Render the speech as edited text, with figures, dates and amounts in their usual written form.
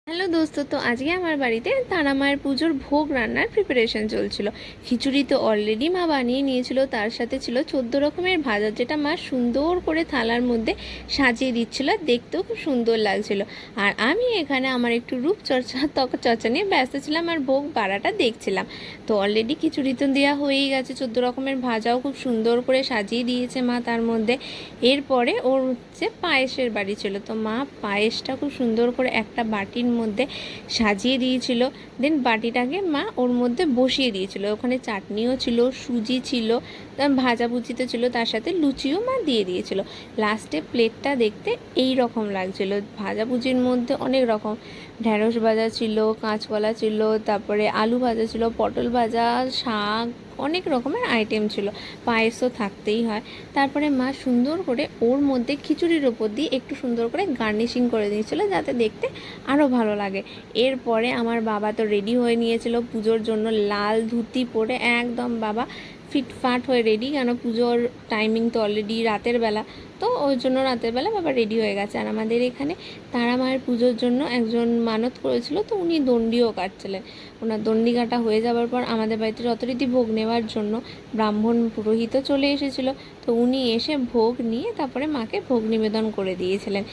Hello দোস্ত, তো আজকে আমার বাড়িতে তারা মায়ের পুজোর ভোগ রান্নার প্রিপারেশন চলছিল। খিচুড়ি তো অলরেডি মা বানিয়ে নিয়েছিল, তার সাথে ছিল 14 রকমের ভাজা, যেটা মা সুন্দর করে থালার মধ্যে সাজিয়ে দিচ্ছিল, দেখতেও খুব সুন্দর লাগছিল। আর আমি এখানে আমার একটু রূপচর্চা ত্বক চর্চা নিয়ে ব্যস্ত ছিলাম আর ভোগ বাড়াটা দেখছিলাম। তো অলরেডি খিচুড়ি তো দেওয়া হয়েই গেছে, 14 রকমের ভাজাও খুব সুন্দর করে সাজিয়ে দিয়েছে মা তার মধ্যে। এরপরে ওর হচ্ছে পায়েসের বাড়ি ছিল, তো মা পায়েসটা খুব সুন্দর করে একটা বাটির মধ্যে সাজিয়ে দিয়েছিল। দেন বাটিটাকে মা ওর মধ্যে বসিয়ে দিয়েছিল, ওখানে চাটনিও ছিল, সুজি ছিল, ভাজাভুজি তো ছিল, তার সাথে লুচিও মা দিয়ে দিয়েছিল। লাস্টে প্লেটটা দেখতে এই রকম লাগছিল, ভাজাভুজির মধ্যে অনেক রকম ঢ্যাঁড়স ভাজা ছিল, কাঁচকলা ছিল, তারপরে আলু ভাজা ছিল, পটল ভাজা, শাক, অনেক রকমের আইটেম ছিল। পায়েসও থাকতেই হয়। তারপরে মা সুন্দর করে ওর মধ্যে খিচুড়ির ওপর দিয়ে একটু সুন্দর করে গার্নিশিং করে দিয়েছিল, যাতে দেখতে আরও ভালো লাগে। এরপরে আমার বাবা তো রেডি হয়ে নিয়েছিল পুজোর জন্য, লাল ধুতি পরে একদম বাবা ফিটফাট হয়ে রেডি, কেন পুজোর টাইমিং তো অলরেডি রাতের বেলা, তো ওই জন্য রাতের বেলা বাবা রেডি হয়ে গেছে। আর আমাদের এখানে তারা মায়ের পুজোর জন্য একজন মানত করেছিল, তো উনি দণ্ডিও কাটছিলেন। ওনার দণ্ডি কাটা হয়ে যাওয়ার পর আমাদের বাড়িতে যথারীতি ভোগ নেওয়ার জন্য ব্রাহ্মণ পুরোহিতও চলে এসেছিলো। তো উনি এসে ভোগ নিয়ে তারপরে মাকে ভোগ নিবেদন করে দিয়েছিলেন।